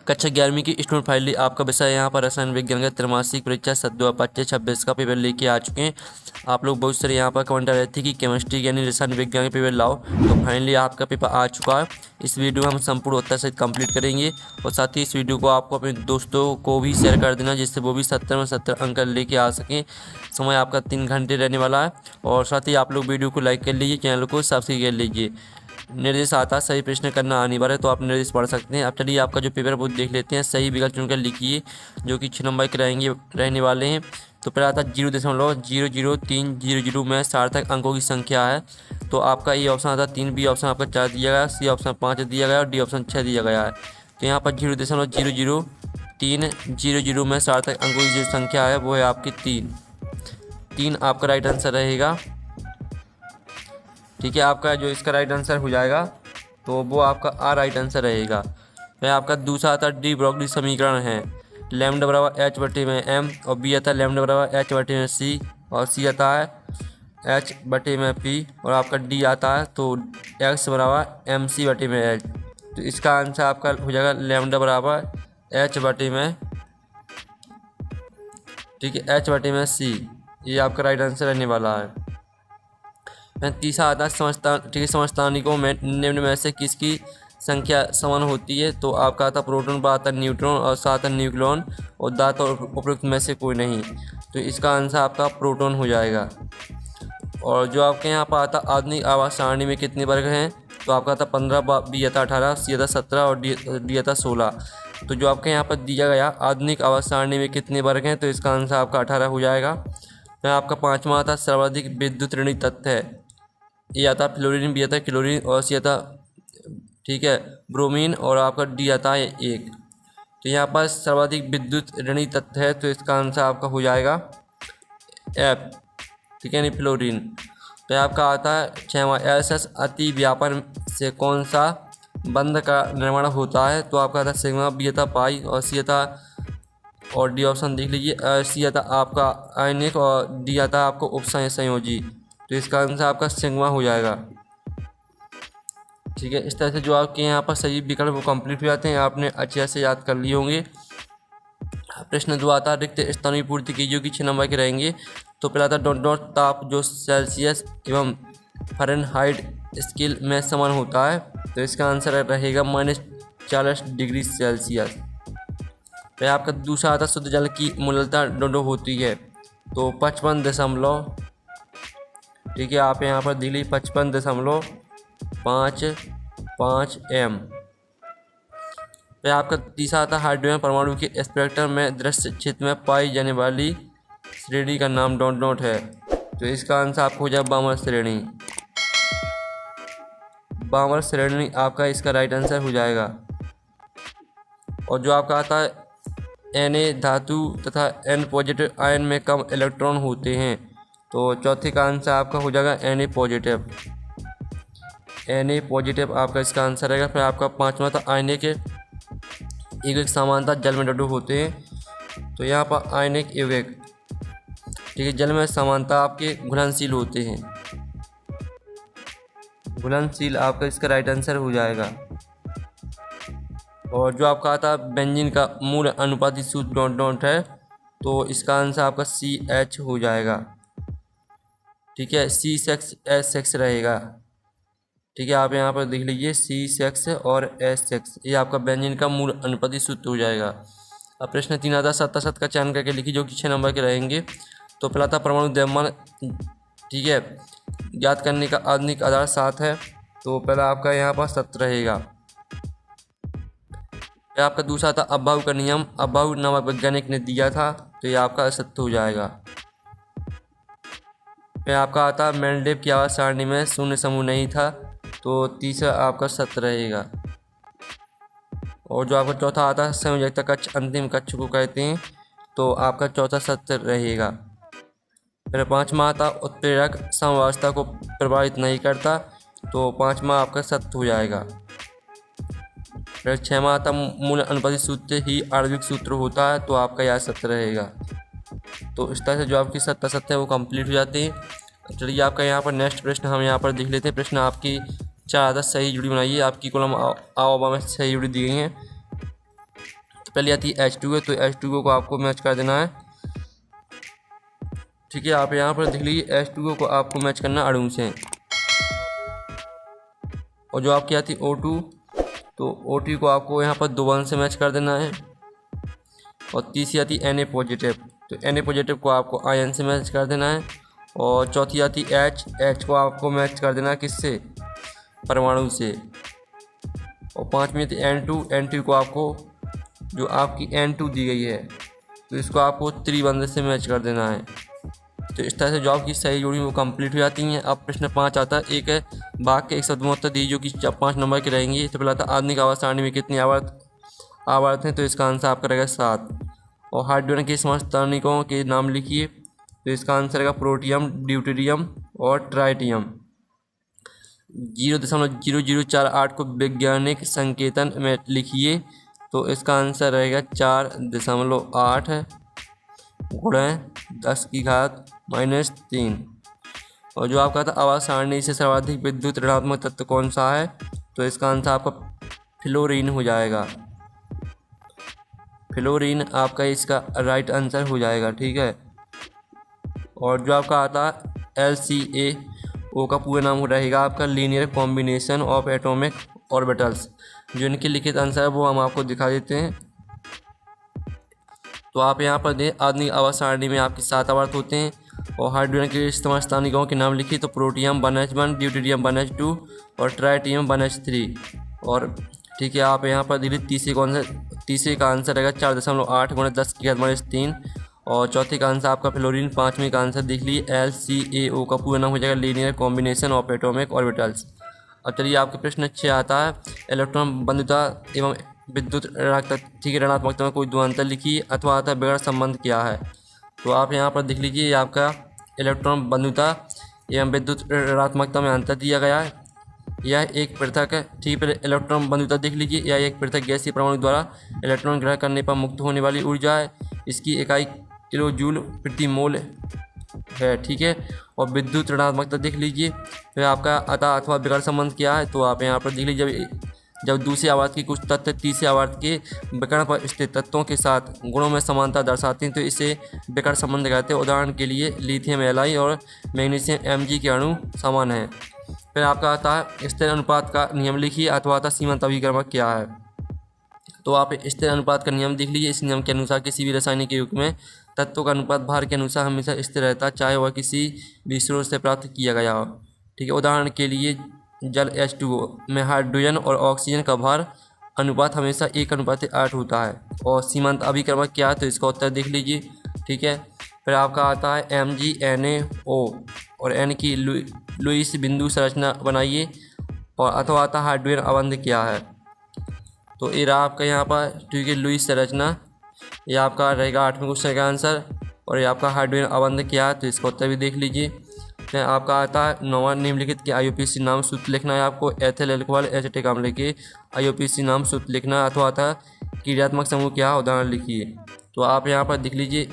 कक्षा 11वीं की स्टूडेंट फाइनली आपका विषय यहाँ पर रसायन विज्ञान का त्रैमासिक परीक्षा 2025-26 का पेपर लेके आ चुके हैं। आप लोग बहुत सारे यहाँ पर कमेंट आ रहे थे कि केमिस्ट्री यानी रसायन विज्ञान का पेपर लाओ, तो फाइनली आपका पेपर आ चुका है। इस वीडियो में हम संपूर्ण उत्तर सहित कंप्लीट करेंगे और साथ ही इस वीडियो को आपको अपने दोस्तों को भी शेयर कर देना, जिससे वो भी 70 में 70 अंक लेके आ सकें। समय आपका 3 घंटे रहने वाला है और साथ ही आप लोग वीडियो को लाइक कर लीजिए, चैनल को सब्सक्राइब कर लीजिए। निर्देश आता है, सही प्रश्न करना अनिवार्य है, तो आप निर्देश पढ़ सकते हैं। अब चलिए आपका जो पेपर वो देख लेते हैं। सही विकल्प चुनकर लिखिए, जो कि 6 नंबर के रहने वाले हैं। तो पहला आता है 0.00300 में सार्थक अंकों की संख्या है। तो आपका ए ऑप्शन आता है 3, बी ऑप्शन आपका 4 दिया गया, सी ऑप्शन 5 दिया गया और डी ऑप्शन 6 दिया गया है। तो यहाँ पर 0.00300 में सार्थक अंकों की जो संख्या है वो है आपकी 3 आपका राइट आंसर रहेगा। ठीक है, आपका जो इसका राइट आंसर हो जाएगा तो वो आपका आ राइट आंसर रहेगा। वह आपका दूसरा आता डी ब्रोगली समीकरण है, लैम्डा बराबर एच बटे में एम, और बी आता है लैम्डा बराबर एच बटे में सी, और सी आता है एच बटे में पी, और आपका डी आता है तो एक्स बराबर एम सी बटे में एच। तो इसका आंसर आपका हो जाएगा लैम्डा बराबर एच बटे में, ठीक है, एच बटे में सी। ये आपका राइट आंसर रहने वाला है। तीसरा आता है समस्थानिकों में निम्न में से किसकी संख्या समान होती है। तो आपका आता प्रोटॉन पर आता न्यूट्रॉन और साथ न्यूक्लियन, और दात और उपयुक्त में से कोई नहीं। तो इसका आंसर आपका प्रोटॉन हो जाएगा। और जो आपके यहाँ पर आता आधुनिक आवास सारणी में कितने वर्ग हैं। तो आपका आता 15, बी आता 18, सी आता 17 और डी आता 16। तो जो आपके यहाँ पर दिया गया आधुनिक आवास सारणी में कितने वर्ग हैं, तो इसका आंसर आपका 18 हो जाएगा। तो आपका पाँचवा आता सर्वाधिक विद्युत ऋणी तत्व है। ए आता फ्लोरीन, बी आता क्लोरीन और सी आता, ठीक है, ब्रोमीन, और आपका डी आता है 1। तो यहाँ पर सर्वाधिक विद्युत ऋणी तत्व है, तो इसका आंसर आपका हो जाएगा एफ, ठीक है, नहीं फ्लोरीन। तो आपका आता है 6वां एस अति व्यापन से कौन सा बंध का निर्माण होता है। तो आपका आता सिग्मा, बी आता पाई और सी आता, और डी ऑप्शन देख लीजिए, सी आता आपका आयनिक और डी आता आपको उपसंयोजी। तो इसका आंसर आपका सिग्मा हो जाएगा। ठीक है, इस तरह से जो आपके यहाँ पर सही विकल्प वो कंप्लीट हो जाते हैं, आपने अच्छे से याद कर लिए होंगे। प्रश्न जो आता है रिक्त स्थानों की पूर्ति कीजिए, जो कि 6 नंबर के रहेंगे। तो पहला था डॉट ताप जो सेल्सियस एवं फ़ारेनहाइट स्केल में समान होता है। तो इसका आंसर रहेगा -40 डिग्री सेल्सियस। फिर आपका दूसरा आता शुद्ध जल की मूलता डोडो होती है। तो 55 ठीक है, आप यहाँ पर दिल्ली 55.55 m। फिर आपका तीसरा आता हाइड्रोजन परमाणु के स्पेक्ट्रम में दृश्य क्षेत्र में पाई जाने वाली श्रेणी का नाम डॉट है। तो इसका आंसर आपको हो जाए बामर श्रेणी। बामर श्रेणी आपका इसका राइट आंसर हो जाएगा। और जो आपका आता है Na धातु तथा N पॉजिटिव आयन में कम इलेक्ट्रॉन होते हैं। तो चौथे का आंसर आपका हो जाएगा Na पॉजिटिव। Na पॉजिटिव आपका इसका आंसर रहेगा। फिर आपका पांचवा था आयनिक यौगिक समानता जल में डटे होते हैं। तो यहाँ पर आयनिक यौगिक, ठीक है, जल में समानता आपके घुलनशील होते हैं। घुलनशील आपका इसका राइट आंसर हो जाएगा। और जो आपका आता है बेंजीन का मूल अनुपाती सूत्र डॉट है। तो इसका आंसर आपका CH हो जाएगा। ठीक है, C6H6 रहेगा। ठीक है, आप यहाँ पर देख लीजिए C6 और H6, ये आपका बेंजीन का मूल अनुपाती सूत्र हो जाएगा। अब प्रश्न 3 आता 77 का चयन करके लिखिए, जो कि 6 नंबर के रहेंगे। तो पहला था परमाणु द्रव्यमान, ठीक है, ज्ञात करने का आधुनिक आधार 7 है। तो पहला आपका यहाँ पर 7 रहेगा। आपका दूसरा था अभाव का नियम, अभाव नामक वैज्ञानिक ने दिया था। तो ये आपका सत्य हो जाएगा। फिर आपका आता मेंडेलेव की आवास सारणी में शून्य समूह नहीं था। तो तीसरा आपका सत्य रहेगा। और जो आपका चौथा आता है संयोजकता कक्ष अंतिम कक्ष को कहते हैं। तो आपका चौथा सत्य रहेगा। फिर पांचवा आता उत्प्रेरक समवायवस्था को प्रभावित नहीं करता। तो पांचवा आपका सत्य हो जाएगा। फिर 6वां आता मूल अनुपाती सूत्र ही आणविक सूत्र होता है। तो आपका यह सत्य रहेगा। तो इस तरह से जो आपकी सत्य है वो कंप्लीट हो जाती है। चलिए आपका यहाँ पर नेक्स्ट प्रश्न हम यहाँ पर देख लेते हैं। प्रश्न आपकी 4 आदत सही जुड़ी बनाइए। आपकी कॉलम आववा में सही जुड़ी दी गई हैं। तो पहले आती है H2O, तो H2O को आपको मैच कर देना है। ठीक है, आप यहाँ पर देख लीजिए H2O को आपको मैच करना अणु से। और जो आपकी आती है O2, तो O2 को आपको यहाँ पर 2 बॉन्ड से मैच कर देना है। और तीसरी आती है Na पॉजिटिव, तो Na पॉजिटिव को आपको आयन से मैच कर देना है। और चौथी आती है H को आपको मैच कर देना है किससे, परमाणु से। और पाँचवीं आती है N2 को आपको जो आपकी N2 दी गई है तो इसको आपको त्रिबंध से मैच कर देना है। तो इस तरह से जो आपकी सही जोड़ी वो कंप्लीट हो जाती हैं। अब प्रश्न 5 आता है, एक है भाग के 172 दी जो कि 5 नंबर की रहेंगी। तो पहला था आधुनिक आवर्त सारणी में कितनी आवर्त हैं, तो इसका आंसर आपका रहेगा 7। और हाइड्रोजन के समस्थानिकों के नाम लिखिए, तो इसका आंसर रहेगा प्रोटियम, ड्यूटेरियम और ट्राइटियम। 0.0048 को वैज्ञानिक संकेतन में लिखिए, तो इसका आंसर रहेगा 4.8 गुणा 10⁻³ और जो आपका था आवर्त सारणी से सर्वाधिक विद्युत ऋणात्मक तत्व कौन सा है, तो इसका आंसर आपका फ्लोरीन हो जाएगा। फ्लोरीन आपका इसका राइट आंसर हो जाएगा। ठीक है, और जो आपका आता है LCAO का पूरा नाम रहेगा आपका linear combination of atomic orbitals. जो इनके लिखित आंसर है वो हम आपको दिखा देते हैं। तो आप यहाँ पर दें, आधुनिक आवर्त सारणी में आपके 7 आवर्त होते हैं। और हाइड्रोजन के समस्थानिकों के नाम लिखिए, तो प्रोटियम 1H1, ड्यूटेरियम 1H2 और ट्राइटियम 1H3। और ठीक है, आप यहाँ पर देखिए तीसरे का आंसर रहेगा 4.8 गुणा 10⁻³ और चौथे का आंसर आपका फ्लोरीन। पाँचवीं का आंसर देख लीजिए LCAO का पूरा नाम हो जाएगा linear combination of atomic orbitals. अब चलिए आपके प्रश्न 6 आता है, इलेक्ट्रॉन बंधुता एवं विद्युत ऋणात्मकता में कोई दो अंतर लिखिए अथवा आता बगैर संबंध क्या है। तो आप यहाँ पर देख लीजिए आपका इलेक्ट्रॉन बंधुता एवं विद्युत ऋणात्मकता में अंतर दिया गया है। यह एक पृथक है, ठीक है, इलेक्ट्रॉन बंधुता देख लीजिए, यह एक पृथक गैसीय परमाणु द्वारा इलेक्ट्रॉन ग्रहण करने पर मुक्त होने वाली ऊर्जा है। इसकी इकाई किलो जूल प्रति मोल है। ठीक है, और विद्युत ऋणात्मकता देख लीजिए, फिर आपका अतः अथवा विकर्ण संबंध क्या है। तो आप यहाँ पर देख लीजिए, जब दूसरी आवर्त की कुछ तत्व तीसरी आवर्त के विकर्ण पर स्थित तत्वों के साथ गुणों में समानता दर्शाते हैं तो इसे विकर्ण संबंध कहते हैं। उदाहरण के लिए लिथियम Li और मैग्नीशियम Mg के अणु समान हैं। फिर आपका आता है स्थिर अनुपात का नियम लिखिए अथवा आता सीमांत अभिक्रमक क्या है। तो आप स्थिर अनुपात का नियम देख लीजिए, इस नियम के अनुसार किसी भी रासायनिक युग में तत्वों का अनुपात भार के अनुसार हमेशा स्थिर रहता है, चाहे वह किसी भी स्रोत से प्राप्त किया गया हो। ठीक है, उदाहरण के लिए जल H2O में हाइड्रोजन और ऑक्सीजन का भार अनुपात हमेशा 1:8 होता है। और सीमांत अभिक्रमक क्या है, तो इसका उत्तर देख लीजिए। ठीक है, फिर आपका आता है MgNaO और N की लुईस बिंदु संरचना बनाइए और अथवा आता हाइड्रोजन अबंध क्या है। तो ये रहा आपका यहाँ पर, ठीक है, लुईस संरचना, ये आपका रहेगा 8वें क्वेश्चन का आंसर। और ये आपका हाइड्रोजन अबंध क्या है, तो इसका उत्तर भी देख लीजिए। फिर आपका आता है 9वां निम्नलिखित के IUPAC नाम सूत्र लिखना है आपको। एथिल अल्कोहल एसिटिक अम्ल के IUPAC नाम सूत्र लिखना है अथवा आता क्रियात्मक समूह क्या है, उदाहरण लिखिए। तो आप यहाँ पर देख लीजिए,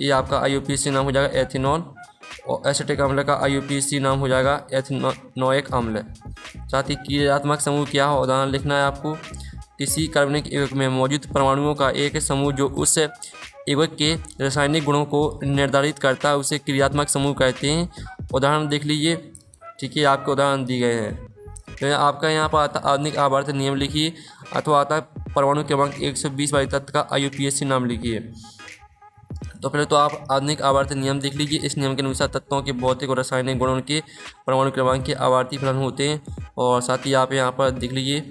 ये आपका IUPAC नाम हो जाएगा एथिनॉल और एसिटिक अम्ल का IUPAC नाम हो जाएगा एथिनोइक अम्ल। साथ ही क्रियात्मक समूह क्या है, उदाहरण लिखना है आपको। किसी कार्बनिक युग्मक में मौजूद परमाणुओं का एक समूह जो उस युग्मक के रासायनिक गुणों को निर्धारित करता है उसे क्रियात्मक समूह कहते हैं। उदाहरण देख लीजिए। ठीक है, आपके उदाहरण दिए गए हैं। तो आपका यहाँ पर आता आधुनिक आवर्त नियम लिखिए अथवा आता परमाणु क्रमांक 120 वाले तत्व का IUPAC नाम लिखिए। तो पहले तो आप आधुनिक आवर्त नियम देख लीजिए, इस नियम के अनुसार तत्वों के भौतिक और रासायनिक गुणों के परमाणु क्रमांक के आवर्ती फलन होते हैं। और साथ ही आप यहाँ पर देख लीजिए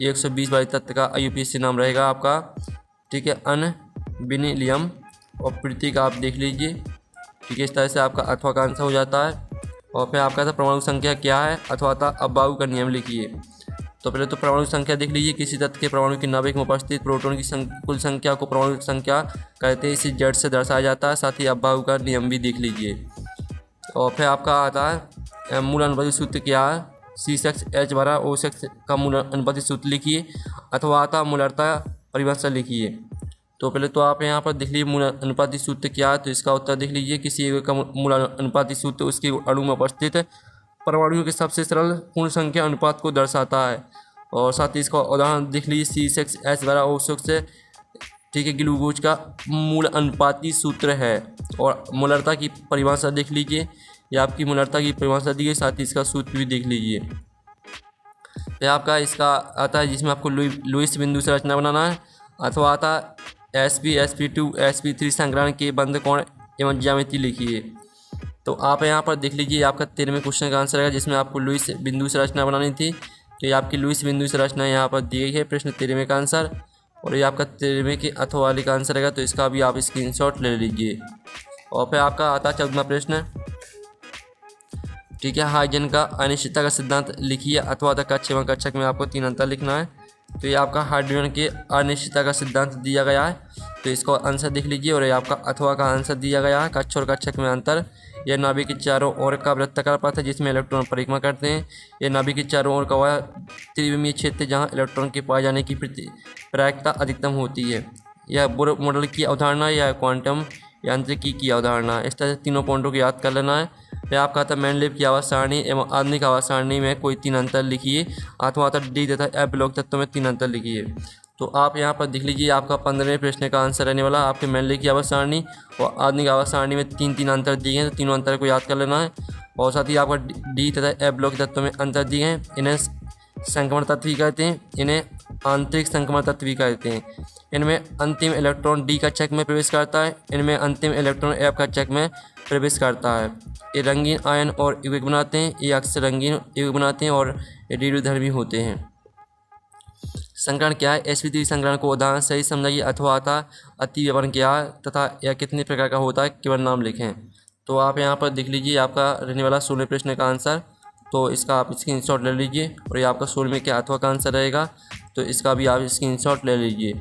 120 वाले तत्व का IUPAC नाम रहेगा आपका, ठीक है, अन विनिलियम और प्रतीक आप देख लीजिए। ठीक है, इस तरह से आपका अथवा का आंसर हो जाता है। और फिर आपका था परमाणु संख्या क्या है अथवा था अबाउ का नियम लिखिए। तो पहले तो परमाणु संख्या देख लीजिए, किसी तत्व के परमाणु के नाभिक में उपस्थित प्रोटॉन की कुल संख्या को परमाणु संख्या कहते हैं, इसे Z से दर्शाया जाता है। साथ ही अबाउ का नियम भी देख लीजिए। और फिर आपका आता है मूल अनुपातिक सूत्र क्या है, C6H12O6 का मूल अनुपातिक सूत्र लिखिए अथवा आता मूलरता परिभाषा लिखिए। तो पहले तो आप यहाँ पर देख लीजिए मूल अनुपातिक सूत्र क्या है, तो इसका उत्तर देख लीजिए। किसी एक का मूल अनुपातिक सूत्र उसके अणु में उपस्थित परमाणुओं के सबसे सरल पूर्ण संख्या अनुपात को दर्शाता है। और साथ ही इसका उदाहरण देख लीजिए C6H12O6 ठीक है, ग्लूकोज का मूल अनुपाती सूत्र है। और मोलरता की परिभाषा देख लीजिए, ये आपकी मोलरता की परिभाषा दी है, साथ ही इसका सूत्र भी देख लीजिए। फिर आपका इसका आता है जिसमें आपको लुईस बिंदु से रचना बनाना है, अथवा आता sp sp2 sp3 संग्रहण के बंध कोण एवं ज्यामिति लिखिए। तो आप यहाँ पर देख लीजिए, आपका 13वें क्वेश्चन का आंसर है जिसमें आपको लुईस बिंदु से रचना बनानी थी। तो ये आपकी लुईस बिंदु से रचना यहाँ पर दी गई है प्रश्न 13वें का आंसर, और ये आपका 13वें के अथवा वाले का आंसर रहेगा। तो इसका भी आप स्क्रीनशॉट ले लीजिए। और फिर आपका आता है 14वां प्रश्न, ठीक है, हाइजेन का अनिश्चितता का सिद्धांत लिखिए, अथवा कक्षा एवं कक्षक में आपको 3 अंतर लिखना है। तो ये आपका हाइड्रोजन के अनिश्चितता का सिद्धांत दिया गया है, तो इसको आंसर देख लीजिए। और ये आपका अथवा का आंसर दिया गया है, कक्ष और कक्षक में अंतर। यह नाभिक के चारों ओर का वृत्ताकार पथ है जिसमें इलेक्ट्रॉन परिक्रमा करते हैं। यह नाभिक के चारों ओर का वह त्रिविमीय क्षेत्र जहाँ इलेक्ट्रॉन के पाए जाने की प्रायिकता अधिकतम होती है। यह बोर मॉडल की अवधारणा या क्वांटम यांत्रिकी की अवधारणा। इस तरह से तीनों पॉइंटों को याद कर लेना है। फिर आपका आता है मेंडलीव की आवास सारणी एवं आधुनिक आवास सारणी में कोई 3 अंतर लिखिए, अथवा आता डी तथा एफ ब्लॉक तत्वों में 3 अंतर लिखिए। तो आप यहाँ पर देख लीजिए, आपका 15वें प्रश्न का आंसर रहने वाला आपके मेंडलीव की आवास सारणी और आधुनिक आवास सारणी में 3 अंतर दिए हैं, तो तीनों अंतर को याद कर लेना है। और साथ ही आपका डी तथा एफ ब्लॉक तत्वों में अंतर दिए हैं। इन्हें संक्रमण तत्व भी कहते हैं, इन्हें आंतरिक संक्रमण तत्व भी कहते हैं। इनमें अंतिम इलेक्ट्रॉन डी कक्षक में प्रवेश करता है, इनमें अंतिम इलेक्ट्रॉन एफ कक्षक में प्रवेश करता है। ये रंगीन आयन और युग्मक बनाते हैं, ये अक्सर रंगीन युग्मक बनाते हैं और रेडियोधर्मी होते हैं। संकरण क्या है? sp3 संकरण को उदाहरण सही समझाइए, अथवा आता अति व्यवहार क्या है तथा यह कितने प्रकार का होता है, केवल नाम लिखें। तो आप यहाँ पर देख लीजिए, आपका रहने वाला 16वें प्रश्न का आंसर, तो इसका आप स्क्रीनशॉट ले लीजिए। और ये आपका 16वें के अथवा का आंसर रहेगा, तो इसका भी आप स्क्रीनशॉट ले लीजिए।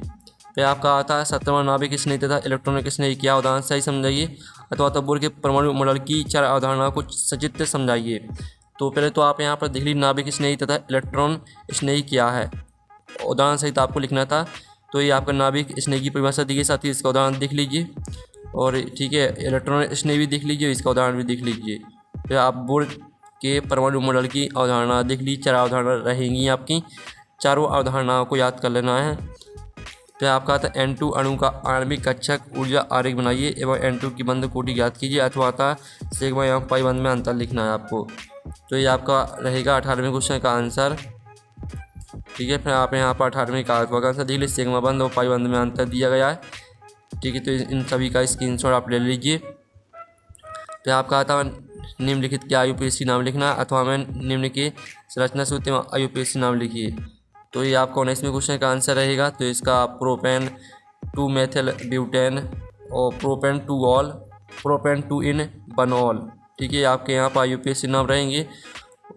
फिर आपका आता है 17वां नाभिक स्नेही तथा इलेक्ट्रॉनिक स्नेही क्या, उदाहरण सही समझाइए, अथवा बोर के परमाणु मॉडल की 4 अवधारणाओं को सचित्र समझाइए। तो पहले तो आप यहाँ पर देख लीजिए, नाभिक स्नेही तथा इलेक्ट्रॉन स्नेही क्या है, उदाहरण सहित आपको लिखना था। तो ये आपका नाभिक स्नेही की परिभाषा दी गई, साथ ही इसका उदाहरण देख लीजिए। और ठीक है, इलेक्ट्रॉन स्नेही भी देख लीजिए, इसका उदाहरण भी देख लीजिए। फिर आप बोर के परमाणु मॉडल की अवधारणा देख लीजिए, 4 अवधारणा रहेंगी आपकी, चारों अवधारणाओं को याद कर लेना है। तो आपका आता है N2 अणु का आणविक कक्षक ऊर्जा आरेख बनाइए एवं N2 की बंध कोटि ज्ञात कीजिए, अथवा आता सिग्मा एवं पाई बंध में अंतर लिखना है आपको। तो ये आपका रहेगा 18वें क्वेश्चन का आंसर, ठीक है। फिर आप यहाँ पर 18वें का आंसर देख लीजिए, सिग्मा बंध और पाई बंध में अंतर दिया गया है, ठीक है। तो इन सभी का स्क्रीनशॉट आप ले लीजिए। फिर आपका आता है निम्नलिखित के IUPAC नाम लिखना है, अथवा में निम्न के संरचना सूत्र एवं IUPAC नाम लिखिए। तो ये आपका 19वें क्वेश्चन का आंसर रहेगा। तो इसका प्रोपेन 2 मेथिल ब्यूटेन और प्रोपेन 2 ऑल, प्रोपेन 2 इन बनॉल, ठीक है। आपके यहाँ पर IUPAC नाम रहेंगे,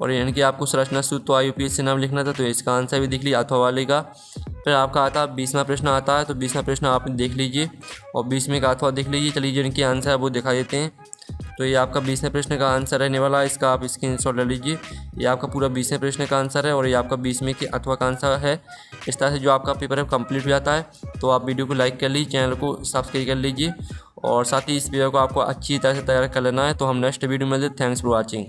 और इनके आपको संरचना सूत्र तो IUPAC नाम लिखना था। तो इसका आंसर भी देख लीजिए, अथवा वाले का। फिर आपका आता है 20वां प्रश्न आता है, तो 20वां प्रश्न आप देख लीजिए और 20वें का अथवा देख लीजिए। चलिए, जिनके आंसर है वो दिखा देते हैं। तो ये आपका 20वें प्रश्न का आंसर रहने वाला है, इसका आप स्क्रीनशॉट ले लीजिए। ये आपका पूरा 20वें प्रश्न का आंसर है, और ये आपका 20वें के अथवा का आंसर है। इस तरह से जो आपका पेपर है कंप्लीट हो जाता है। तो आप वीडियो को लाइक कर लीजिए, चैनल को सब्सक्राइब कर लीजिए, और साथ ही इस वीडियो को आपको अच्छी तरह से तैयार कर लेना है। तो हम नेक्स्ट वीडियो में मिलते हैं। Thanks for watching.